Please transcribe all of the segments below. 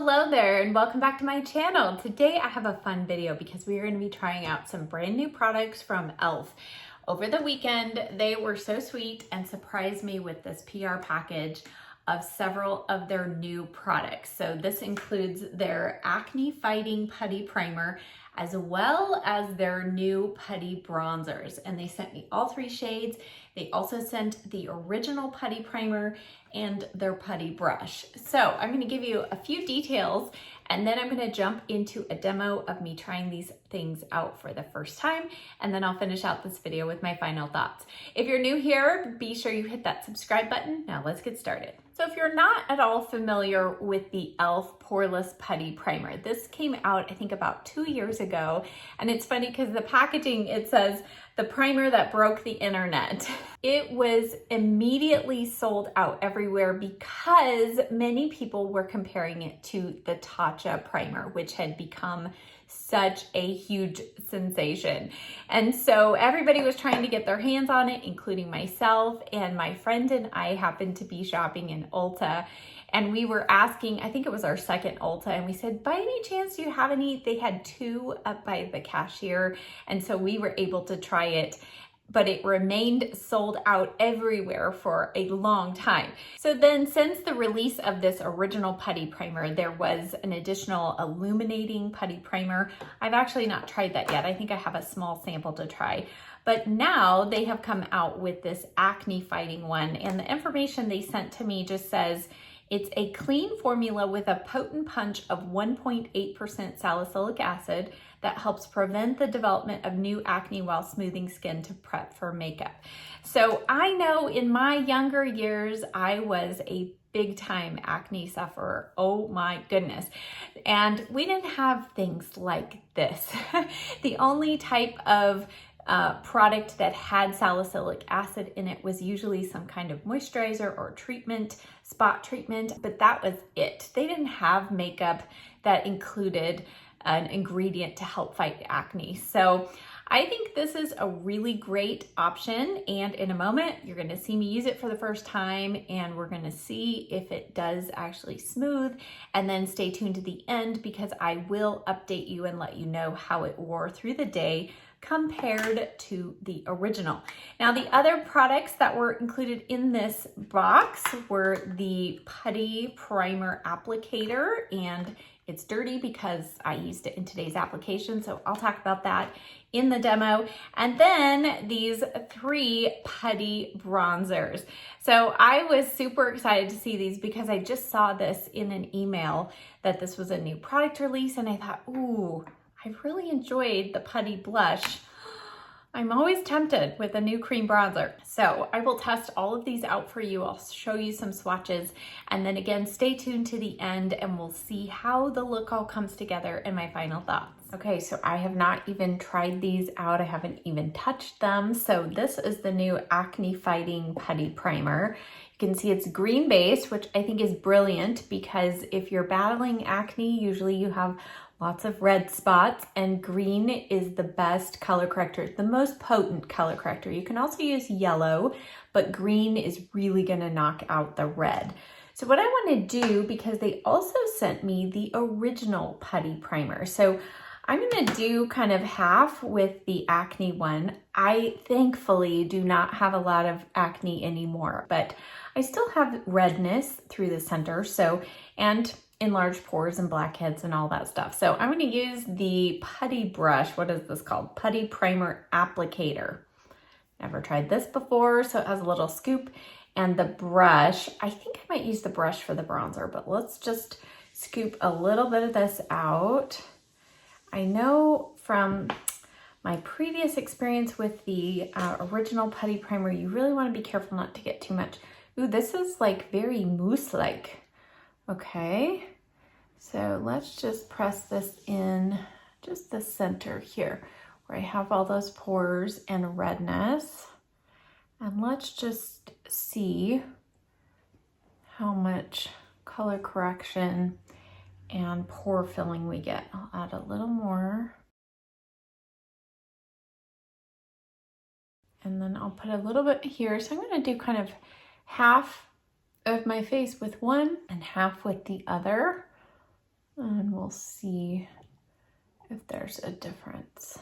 Hello there and welcome back to my channel. Today I have a fun video because we are going to be trying out some brand new products from e.l.f. Over the weekend, they were so sweet and surprised me with this PR package of several of their new products. So this includes their acne fighting putty primer as well as their new putty bronzers. And they sent me all three shades. They also sent the original putty primer and their putty brush. So I'm gonna give you a few details and then I'm gonna jump into a demo of me trying these things out for the first time. And then I'll finish out this video with my final thoughts. If you're new here, be sure you hit that subscribe button. Now let's get started. So if you're not at all familiar with the e.l.f. Poreless Putty Primer, this came out I think about 2 years ago. And it's funny because the packaging, it says, the primer that broke the internet. It was immediately sold out everywhere because many people were comparing it to the Tatcha primer, which had become such a huge sensation. And so everybody was trying to get their hands on it, including myself, and my friend and I happened to be shopping in Ulta. And we were asking, I think it was our second Ulta, and we said, by any chance, do you have any? They had two up by the cashier. And so we were able to try it, but it remained sold out everywhere for a long time. So then since the release of this original putty primer, there was an additional illuminating putty primer. I've actually not tried that yet. I think I have a small sample to try. But now they have come out with this acne fighting one, and the information they sent to me just says, it's a clean formula with a potent punch of 1.8% salicylic acid that helps prevent the development of new acne while smoothing skin to prep for makeup. So I know in my younger years, I was a big time acne sufferer. Oh my goodness. And we didn't have things like this. The only type of product that had salicylic acid in it was usually some kind of moisturizer or treatment, spot treatment, but that was it. They didn't have makeup that included an ingredient to help fight acne. So I think this is a really great option, and in a moment you're going to see me use it for the first time and we're going to see if it does actually smooth, and then stay tuned to the end because I will update you and let you know how it wore through the day compared to the original. Now, the other products that were included in this box were the Putty Primer Applicator, and it's dirty because I used it in today's application, so I'll talk about that in the demo. And then these three putty bronzers. So I was super excited to see these because I just saw this in an email that this was a new product release, and I thought, ooh, I've really enjoyed the putty blush. I'm always tempted with a new cream bronzer. So I will test all of these out for you. I'll show you some swatches. And then again, stay tuned to the end and we'll see how the look all comes together and my final thoughts. Okay, so I have not even tried these out. I haven't even touched them. So this is the new Acne Fighting Putty Primer. You can see it's green based, which I think is brilliant because if you're battling acne, usually you have lots of red spots, and green is the best color corrector, the most potent color corrector. You can also use yellow, but green is really gonna knock out the red. So what I wanna do, because they also sent me the original putty primer, so I'm gonna do kind of half with the acne one. I thankfully do not have a lot of acne anymore, but I still have redness through the center, and enlarged pores and blackheads and all that stuff. So I'm going to use the putty brush. What is this called? Putty Primer Applicator. Never tried this before, so it has a little scoop. And the brush, I think I might use the brush for the bronzer, but let's just scoop a little bit of this out. I know from my previous experience with the original putty primer, you really want to be careful not to get too much. Ooh, this is like very mousse-like. Okay, so let's just press this in just the center here where I have all those pores and redness. And let's just see how much color correction and pore filling we get. I'll add a little more. And then I'll put a little bit here. So I'm going to do kind of half of my face with one and half with the other. we'll see if there's a difference.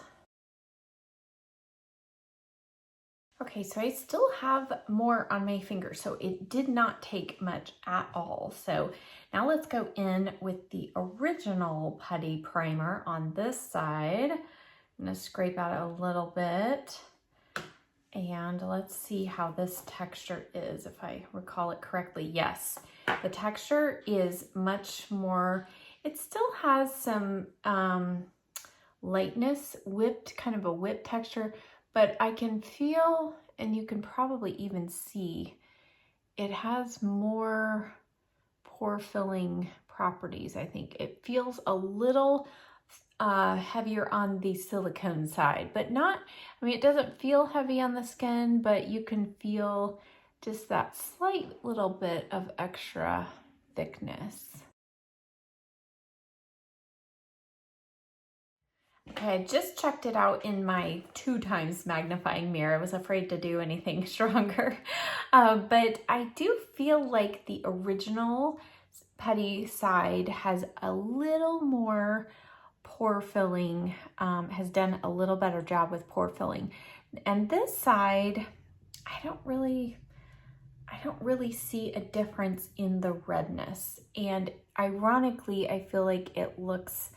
Okay, so I still have more on my finger, so it did not take much at all. So now let's go in with the original Putty primer on this side. I'm gonna scrape out a little bit, and let's see how this texture is, if I recall it correctly. Yes, the texture is much more, it still has some lightness, kind of a whipped texture, but I can feel, and you can probably even see, it has more pore filling properties, I think. It feels a little heavier on the silicone side, but not, I mean, it doesn't feel heavy on the skin, but you can feel just that slight little bit of extra thickness. Okay, I just checked it out in my 2x magnifying mirror. I was afraid to do anything stronger. But I do feel like the original Putty side has a little more pore filling, has done a little better job with pore filling. And this side, I don't really see a difference in the redness. And ironically, I feel like it looks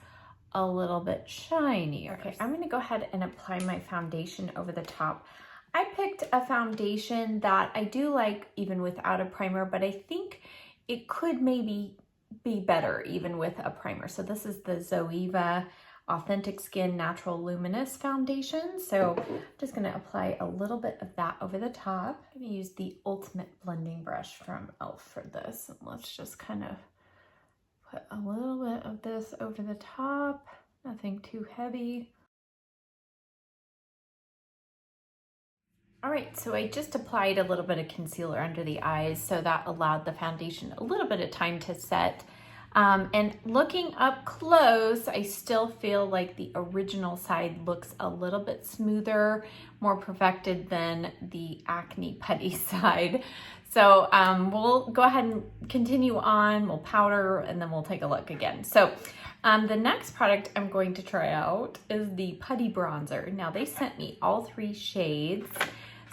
a little bit shiny. Okay, I'm gonna go ahead and apply my foundation over the top. I picked a foundation that I do like even without a primer, but I think it could maybe be better even with a primer. So this is the Zoeva Authentic Skin Natural Luminous Foundation. So I'm just gonna apply a little bit of that over the top. I'm gonna use the Ultimate Blending Brush from e.l.f. for this. And let's just kind of put a little bit of this over the top, nothing too heavy. All right, so I just applied a little bit of concealer under the eyes, so that allowed the foundation a little bit of time to set. And looking up close, I still feel like the original side looks a little bit smoother, more perfected than the Acne Putty side. So we'll go ahead and continue on, we'll powder, and then we'll take a look again. So the next product I'm going to try out is the Putty bronzer. Now they sent me all 3 shades.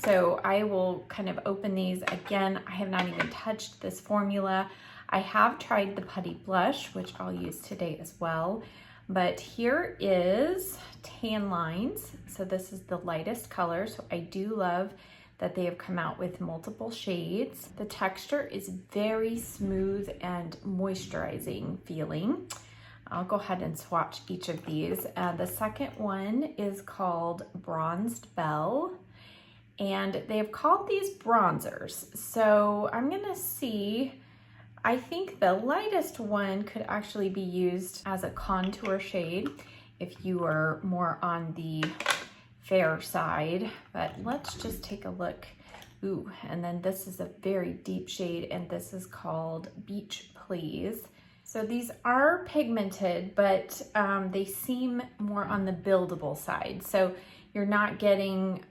So I will kind of open these. Again, I have not even touched this formula. I have tried the Putty blush, which I'll use today as well. But here is Tan Lines. So this is the lightest color. So I do love that they have come out with multiple shades. The texture is very smooth and moisturizing feeling. I'll go ahead and swatch each of these. The second one is called Bronzed Belle, and they have called these bronzers. So I'm gonna see, I think the lightest one could actually be used as a contour shade if you are more on the fair side, but let's just take a look. Ooh, and then this is a very deep shade, and this is called Beach Please. So these are pigmented, but they seem more on the buildable side. So you're not getting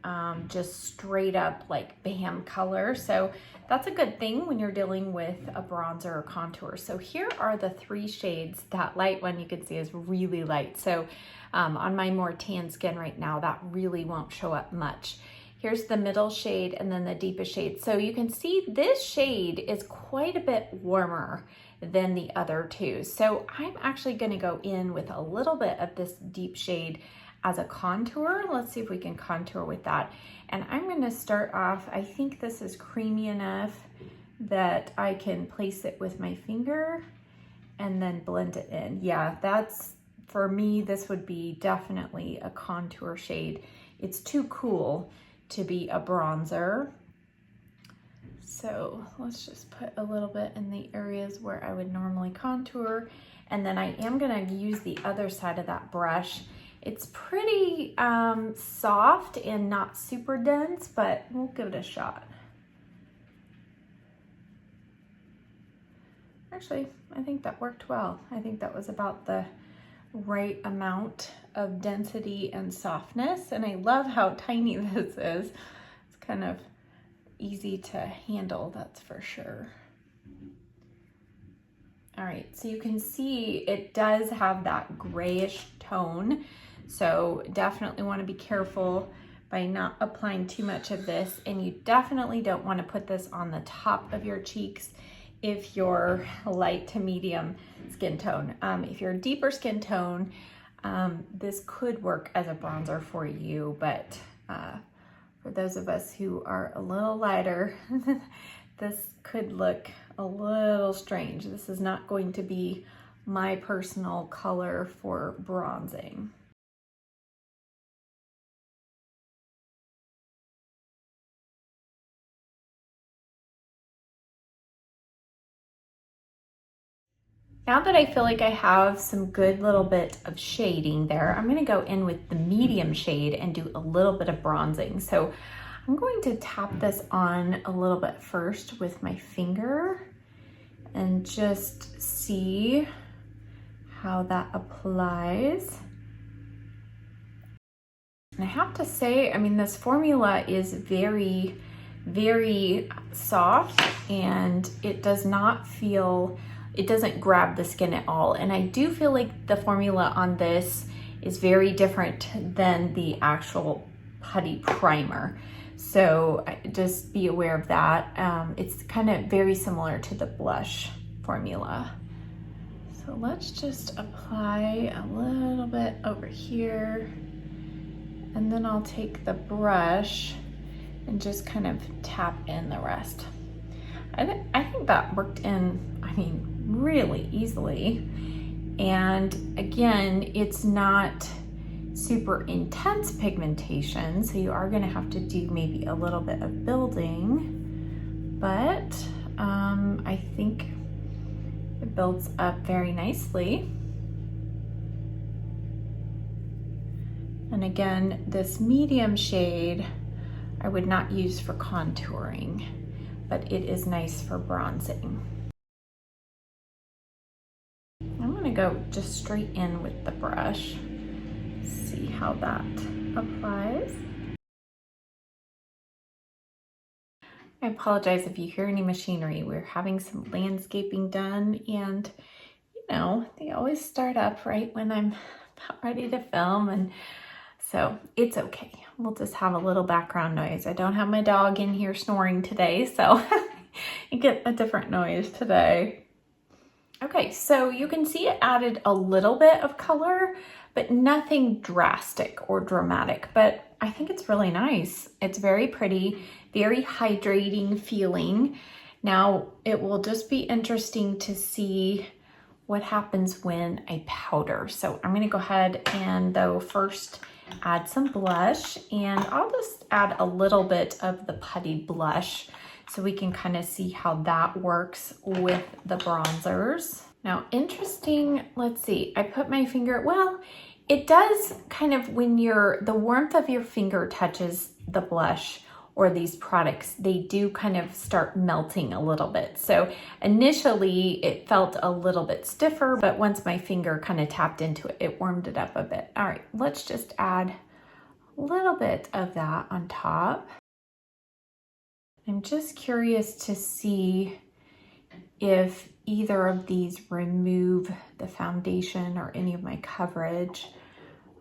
just straight up like bam color. So that's a good thing when you're dealing with a bronzer or contour. So here are the 3 shades. That light one you can see is really light. So on my more tan skin right now, that really won't show up much. Here's the middle shade and then the deepest shade. So you can see this shade is quite a bit warmer than the other 2. So I'm actually gonna go in with a little bit of this deep shade as a contour. Let's see if we can contour with that. And I'm gonna start off, I think this is creamy enough that I can place it with my finger and then blend it in. Yeah, that's, for me, this would be definitely a contour shade. It's too cool to be a bronzer. So let's just put a little bit in the areas where I would normally contour. And then I am gonna use the other side of that brush. It's pretty soft and not super dense, but we'll give it a shot. Actually, I think that worked well. I think that was about the right amount of density and softness. And I love how tiny this is. It's kind of easy to handle, that's for sure. All right, so you can see it does have that grayish tone. So definitely want to be careful by not applying too much of this. And you definitely don't want to put this on the top of your cheeks if you're light to medium skin tone. If you're a deeper skin tone, this could work as a bronzer for you, but for those of us who are a little lighter, this could look a little strange. This is not going to be my personal color for bronzing. Now that I feel like I have some good little bit of shading there, I'm gonna go in with the medium shade and do a little bit of bronzing. So I'm going to tap this on a little bit first with my finger and just see how that applies. And I have to say, I mean, this formula is very, very soft, and it does not feel, it doesn't grab the skin at all. And I do feel like the formula on this is very different than the actual Putty primer. So just be aware of that. It's kind of very similar to the blush formula. So let's just apply a little bit over here. And then I'll take the brush and just kind of tap in the rest. I think that worked in, I mean, really easily. And again, it's not super intense pigmentation, so you are gonna have to do maybe a little bit of building, but I think it builds up very nicely. And again, this medium shade I would not use for contouring, but it is nice for bronzing. I'm gonna go just straight in with the brush, see how that applies. I apologize if you hear any machinery. We're having some landscaping done, and you know, they always start up right when I'm about ready to film, and so it's okay. We'll just have a little background noise. I don't have my dog in here snoring today, so you get a different noise today. Okay, so you can see it added a little bit of color, but nothing drastic or dramatic, but I think it's really nice. It's very pretty, very hydrating feeling. Now, it will just be interesting to see what happens when I powder. So I'm gonna go ahead and though first add some blush, and I'll just add a little bit of the Putty blush so we can kind of see how that works with the bronzers. Now, interesting, let's see, I put my finger, well, it does kind of, when the warmth of your finger touches the blush or these products, they do kind of start melting a little bit. So initially it felt a little bit stiffer, but once my finger kind of tapped into it, it warmed it up a bit. All right, let's just add a little bit of that on top. I'm just curious to see if either of these remove the foundation or any of my coverage.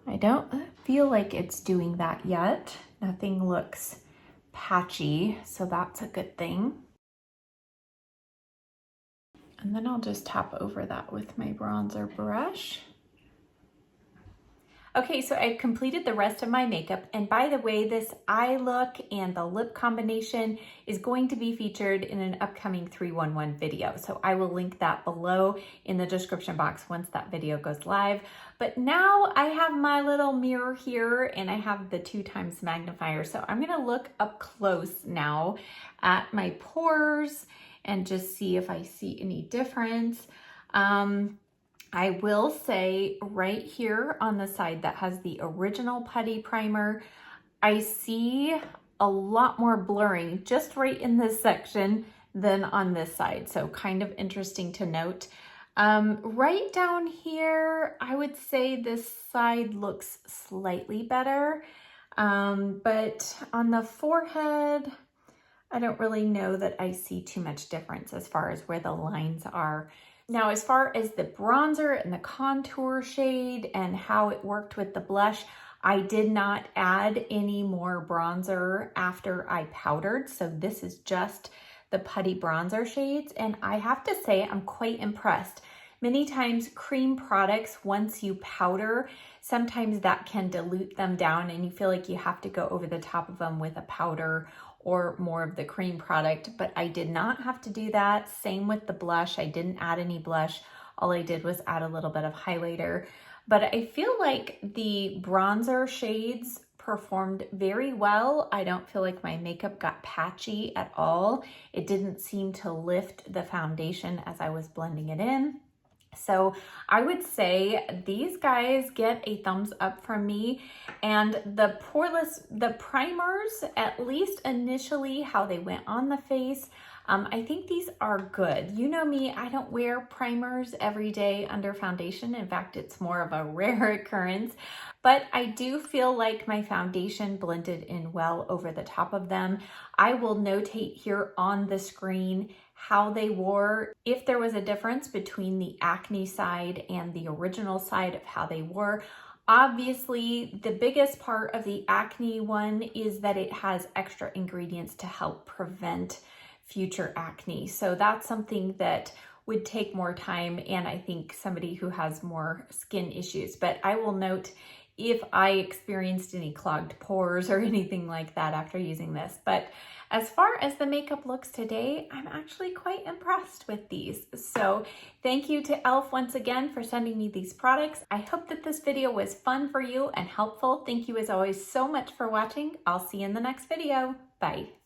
I don't feel like it's doing that yet. Nothing looks patchy, so that's a good thing. And then I'll just tap over that with my bronzer brush. Okay, so I've completed the rest of my makeup, and by the way, this eye look and the lip combination is going to be featured in an upcoming 311 video. So I will link that below in the description box once that video goes live. But now I have my little mirror here and I have the 2x magnifier. So I'm gonna look up close now at my pores and just see if I see any difference. I will say right here on the side that has the original Putty primer, I see a lot more blurring just right in this section than on this side. So kind of interesting to note. Right down here, I would say this side looks slightly better. But on the forehead, I don't really know that I see too much difference as far as where the lines are. Now, as far as the bronzer and the contour shade and how it worked with the blush, I did not add any more bronzer after I powdered. So this is just the Putty bronzer shades. And I have to say, I'm quite impressed. Many times cream products, once you powder, sometimes that can dilute them down and you feel like you have to go over the top of them with a powder or more of the cream product, but I did not have to do that. Same with the blush. I didn't add any blush. All I did was add a little bit of highlighter, but I feel like the bronzer shades performed very well. I don't feel like my makeup got patchy at all. It didn't seem to lift the foundation as I was blending it in. So I would say these guys get a thumbs up from me. And the primers, at least initially how they went on the face, I think these are good. You know me, I don't wear primers every day under foundation. In fact, it's more of a rare occurrence, but I do feel like my foundation blended in well over the top of them. I will notate here on the screen how they wore, if there was a difference between the Acne side and the original side of how they wore. Obviously, the biggest part of the Acne one is that it has extra ingredients to help prevent future acne. So that's something that would take more time, and I think somebody who has more skin issues. But I will note if I experienced any clogged pores or anything like that after using this. But as far as the makeup looks today, I'm actually quite impressed with these. So thank you to e.l.f. once again for sending me these products. I hope that this video was fun for you and helpful. Thank you as always so much for watching. I'll see you in the next video. Bye.